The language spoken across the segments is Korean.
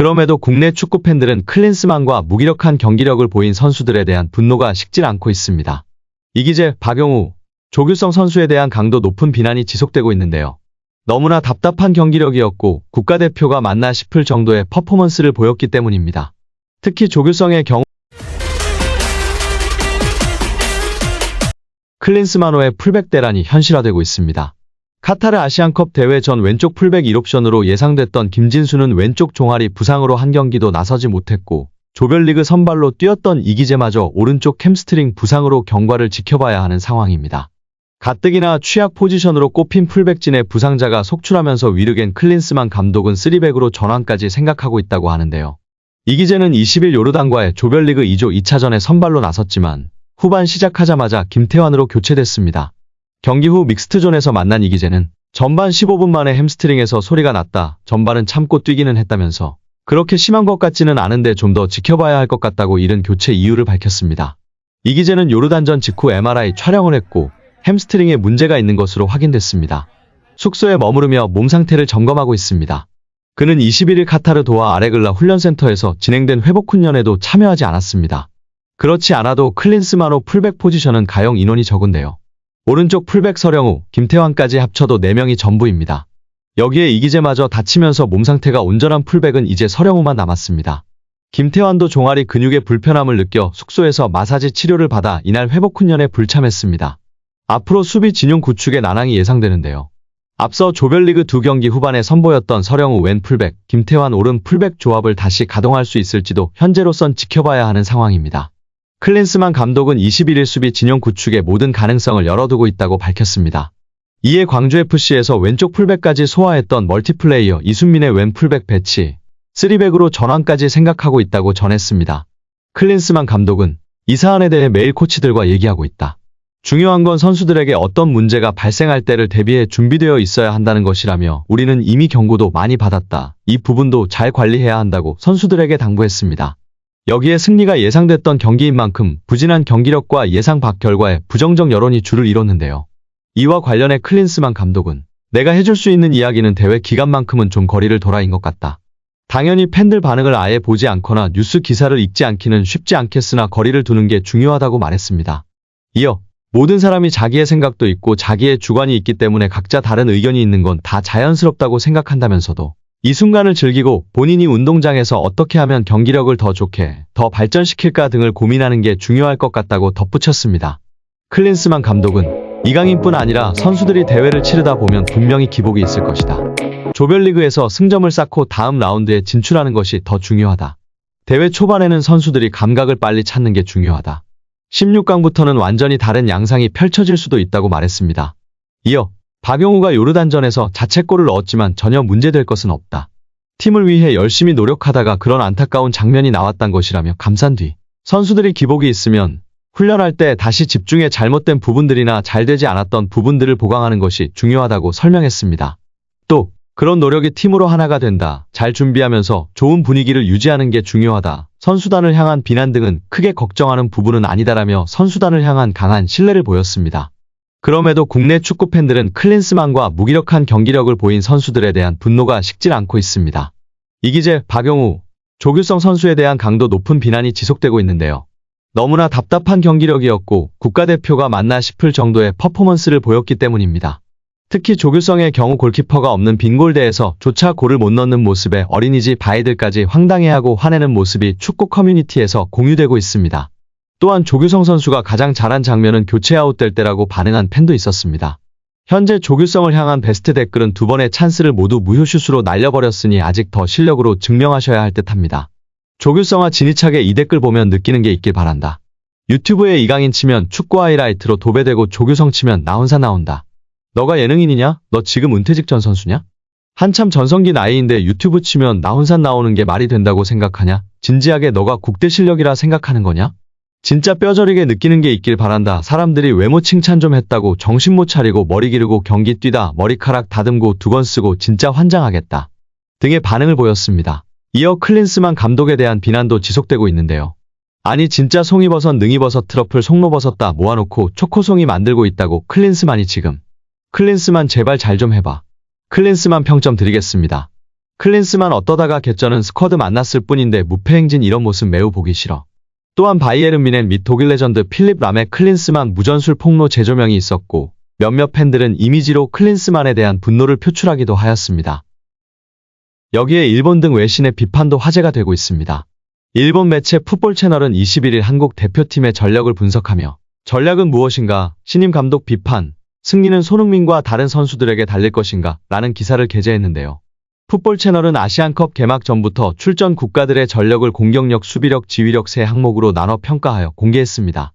그럼에도 국내 축구 팬들은 클린스만과 무기력한 경기력을 보인 선수들에 대한 분노가 식질 않고 있습니다. 이기재, 박용우, 조규성 선수에 대한 강도 높은 비난이 지속되고 있는데요. 너무나 답답한 경기력이었고 국가대표가 맞나 싶을 정도의 퍼포먼스를 보였기 때문입니다. 특히 조규성의 경우 클린스만호의 풀백 대란이 현실화되고 있습니다. 카타르 아시안컵 대회 전 왼쪽 풀백 1옵션으로 예상됐던 김진수는 왼쪽 종아리 부상으로 한 경기도 나서지 못했고 조별리그 선발로 뛰었던 이기재마저 오른쪽 햄스트링 부상으로 경과를 지켜봐야 하는 상황입니다. 가뜩이나 취약 포지션으로 꼽힌 풀백진의 부상자가 속출하면서 위르겐 클린스만 감독은 3백으로 전환까지 생각하고 있다고 하는데요. 이기재는 20일 요르단과의 조별리그 2조 2차전에 선발로 나섰지만 후반 시작하자마자 김태환으로 교체됐습니다. 경기 후 믹스트존에서 만난 이기재는 전반 15분 만에 햄스트링에서 소리가 났다. 전반은 참고 뛰기는 했다면서 그렇게 심한 것 같지는 않은데 좀 더 지켜봐야 할 것 같다고 이른 교체 이유를 밝혔습니다. 이기재는 요르단전 직후 MRI 촬영을 했고 햄스트링에 문제가 있는 것으로 확인됐습니다. 숙소에 머무르며 몸 상태를 점검하고 있습니다. 그는 21일 카타르 도하 아레글라 훈련센터에서 진행된 회복 훈련에도 참여하지 않았습니다. 그렇지 않아도 클린스만호 풀백 포지션은 가용 인원이 적은데요. 오른쪽 풀백 서령우, 김태환까지 합쳐도 4명이 전부입니다. 여기에 이기재마저 다치면서 몸 상태가 온전한 풀백은 이제 서령우만 남았습니다. 김태환도 종아리 근육의 불편함을 느껴 숙소에서 마사지 치료를 받아 이날 회복 훈련에 불참했습니다. 앞으로 수비 진용 구축의 난항이 예상되는데요. 앞서 조별리그 2경기 후반에 선보였던 서령우 왼 풀백, 김태환 오른 풀백 조합을 다시 가동할 수 있을지도 현재로선 지켜봐야 하는 상황입니다. 클린스만 감독은 21일 수비 진영 구축의 모든 가능성을 열어두고 있다고 밝혔습니다. 이에 광주FC에서 왼쪽 풀백까지 소화했던 멀티플레이어 이순민의 왼 풀백 배치, 3백으로 전환까지 생각하고 있다고 전했습니다. 클린스만 감독은 이 사안에 대해 매일 코치들과 얘기하고 있다. 중요한 건 선수들에게 어떤 문제가 발생할 때를 대비해 준비되어 있어야 한다는 것이라며 우리는 이미 경고도 많이 받았다. 이 부분도 잘 관리해야 한다고 선수들에게 당부했습니다. 여기에 승리가 예상됐던 경기인 만큼 부진한 경기력과 예상 밖 결과에 부정적 여론이 줄을 이뤘는데요. 이와 관련해 클린스만 감독은 내가 해줄 수 있는 이야기는 대회 기간만큼은 좀 거리를 둬라인 것 같다. 당연히 팬들 반응을 아예 보지 않거나 뉴스 기사를 읽지 않기는 쉽지 않겠으나 거리를 두는 게 중요하다고 말했습니다. 이어 모든 사람이 자기의 생각도 있고 자기의 주관이 있기 때문에 각자 다른 의견이 있는 건 다 자연스럽다고 생각한다면서도 이 순간을 즐기고 본인이 운동장에서 어떻게 하면 경기력을 더 좋게, 더 발전시킬까 등을 고민하는 게 중요할 것 같다고 덧붙였습니다. 클린스만 감독은 이강인뿐 아니라 선수들이 대회를 치르다 보면 분명히 기복이 있을 것이다. 조별리그에서 승점을 쌓고 다음 라운드에 진출하는 것이 더 중요하다. 대회 초반에는 선수들이 감각을 빨리 찾는 게 중요하다. 16강부터는 완전히 다른 양상이 펼쳐질 수도 있다고 말했습니다. 이어 박용우가 요르단전에서 자책골을 넣었지만 전혀 문제될 것은 없다. 팀을 위해 열심히 노력하다가 그런 안타까운 장면이 나왔단 것이라며 감싼 뒤 선수들이 기복이 있으면 훈련할 때 다시 집중해 잘못된 부분들이나 잘 되지 않았던 부분들을 보강하는 것이 중요하다고 설명했습니다. 또 그런 노력이 팀으로 하나가 된다. 잘 준비하면서 좋은 분위기를 유지하는 게 중요하다. 선수단을 향한 비난 등은 크게 걱정하는 부분은 아니다라며 선수단을 향한 강한 신뢰를 보였습니다. 그럼에도 국내 축구 팬들은 클린스만과 무기력한 경기력을 보인 선수들에 대한 분노가 식질 않고 있습니다. 이기재, 박용우, 조규성 선수에 대한 강도 높은 비난이 지속되고 있는데요. 너무나 답답한 경기력이었고 국가대표가 맞나 싶을 정도의 퍼포먼스를 보였기 때문입니다. 특히 조규성의 경우 골키퍼가 없는 빈골대에서 조차 골을 못 넣는 모습에 어린이집 아이들까지 황당해하고 화내는 모습이 축구 커뮤니티에서 공유되고 있습니다. 또한 조규성 선수가 가장 잘한 장면은 교체 아웃될 때라고 반응한 팬도 있었습니다. 현재 조규성을 향한 베스트 댓글은 2번의 찬스를 모두 무효슛으로 날려버렸으니 아직 더 실력으로 증명하셔야 할 듯합니다. 조규성아 진희차게 이 댓글 보면 느끼는 게 있길 바란다. 유튜브에 이강인 치면 축구 하이라이트로 도배되고 조규성 치면 나 혼자 나온다. 너가 예능인이냐? 너 지금 은퇴직 전 선수냐? 한참 전성기 나이인데 유튜브 치면 나 혼자 나오는 게 말이 된다고 생각하냐? 진지하게 너가 국대 실력이라 생각하는 거냐? 진짜 뼈저리게 느끼는 게 있길 바란다. 사람들이 외모 칭찬 좀 했다고 정신 못 차리고 머리 기르고 경기 뛰다 머리카락 다듬고 두건 쓰고 진짜 환장하겠다. 등의 반응을 보였습니다. 이어 클린스만 감독에 대한 비난도 지속되고 있는데요. 아니 진짜 송이버섯 능이버섯 트러플 송로버섯 다 모아놓고 초코송이 만들고 있다고 클린스만이 지금. 클린스만 제발 잘 좀 해봐. 클린스만 평점 드리겠습니다. 클린스만 어떠다가 개쩌는 스쿼드 만났을 뿐인데 무패 행진 이런 모습 매우 보기 싫어. 또한 바이에른 뮌헨 및 독일 레전드 필립 람의 클린스만 무전술 폭로 재조명이 있었고 몇몇 팬들은 이미지로 클린스만에 대한 분노를 표출하기도 하였습니다. 여기에 일본 등 외신의 비판도 화제가 되고 있습니다. 일본 매체 풋볼 채널은 21일 한국 대표팀의 전력을 분석하며 전략은 무엇인가? 신임 감독 비판, 승리는 손흥민과 다른 선수들에게 달릴 것인가? 라는 기사를 게재했는데요. 풋볼 채널은 아시안컵 개막 전부터 출전 국가들의 전력을 공격력, 수비력, 지휘력 세 항목으로 나눠 평가하여 공개했습니다.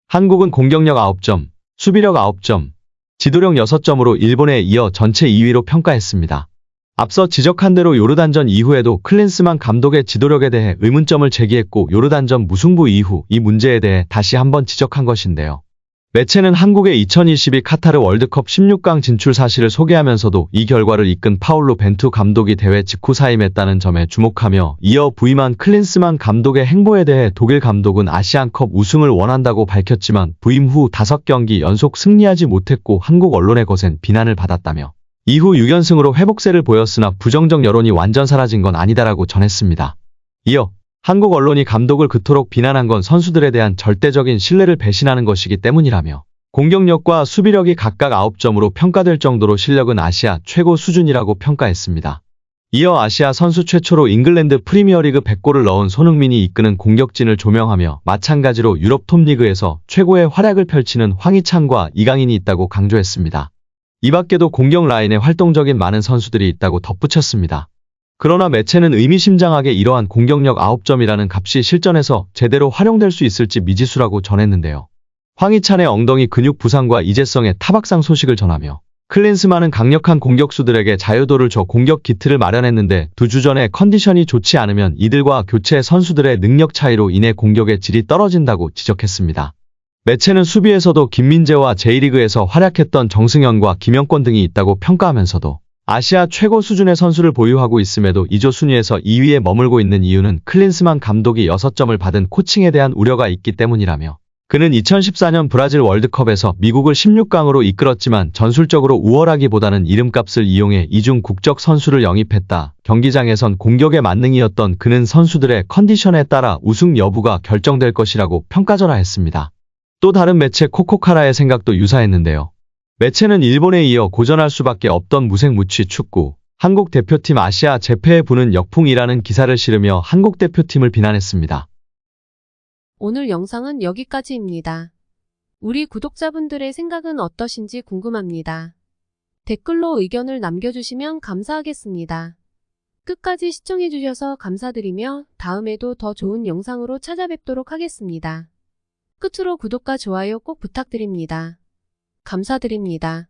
한국은 공격력 9점, 수비력 9점, 지도력 6점으로 일본에 이어 전체 2위로 평가했습니다. 앞서 지적한 대로 요르단전 이후에도 클린스만 감독의 지도력에 대해 의문점을 제기했고 요르단전 무승부 이후 이 문제에 대해 다시 한번 지적한 것인데요. 매체는 한국의 2022 카타르 월드컵 16강 진출 사실을 소개하면서도 이 결과를 이끈 파울로 벤투 감독이 대회 직후 사임했다는 점에 주목하며 이어 부임한 클린스만 감독의 행보에 대해 독일 감독은 아시안컵 우승을 원한다고 밝혔지만 부임 후 5경기 연속 승리하지 못했고 한국 언론의 거센 비난을 받았다며 이후 6연승으로 회복세를 보였으나 부정적 여론이 완전 사라진 건 아니다라고 전했습니다. 이어 한국 언론이 감독을 그토록 비난한 건 선수들에 대한 절대적인 신뢰를 배신하는 것이기 때문이라며 공격력과 수비력이 각각 9점으로 평가될 정도로 실력은 아시아 최고 수준이라고 평가했습니다. 이어 아시아 선수 최초로 잉글랜드 프리미어리그 100골을 넣은 손흥민이 이끄는 공격진을 조명하며 마찬가지로 유럽 톱리그에서 최고의 활약을 펼치는 황희찬과 이강인이 있다고 강조했습니다. 이 밖에도 공격 라인에 활동적인 많은 선수들이 있다고 덧붙였습니다. 그러나 매체는 의미심장하게 이러한 공격력 9점이라는 값이 실전에서 제대로 활용될 수 있을지 미지수라고 전했는데요. 황희찬의 엉덩이 근육 부상과 이재성의 타박상 소식을 전하며 클린스만은 강력한 공격수들에게 자유도를 줘 공격 기틀을 마련했는데 2주 전에 컨디션이 좋지 않으면 이들과 교체 선수들의 능력 차이로 인해 공격의 질이 떨어진다고 지적했습니다. 매체는 수비에서도 김민재와 J리그에서 활약했던 정승현과 김영권 등이 있다고 평가하면서도 아시아 최고 수준의 선수를 보유하고 있음에도 2조 순위에서 2위에 머물고 있는 이유는 클린스만 감독이 6점을 받은 코칭에 대한 우려가 있기 때문이라며 그는 2014년 브라질 월드컵에서 미국을 16강으로 이끌었지만 전술적으로 우월하기보다는 이름값을 이용해 이중 국적 선수를 영입했다. 경기장에선 공격의 만능이었던 그는 선수들의 컨디션에 따라 우승 여부가 결정될 것이라고 평가절하했습니다. 또 다른 매체 코코카라의 생각도 유사했는데요. 매체는 일본에 이어 고전할 수밖에 없던 무색무취 축구, 한국 대표팀 아시아 재패에 부는 역풍이라는 기사를 실으며 한국 대표팀을 비난했습니다. 오늘 영상은 여기까지입니다. 우리 구독자분들의 생각은 어떠신지 궁금합니다. 댓글로 의견을 남겨주시면 감사하겠습니다. 끝까지 시청해주셔서 감사드리며 다음에도 더 좋은 영상으로 찾아뵙도록 하겠습니다. 끝으로 구독과 좋아요 꼭 부탁드립니다. 감사드립니다.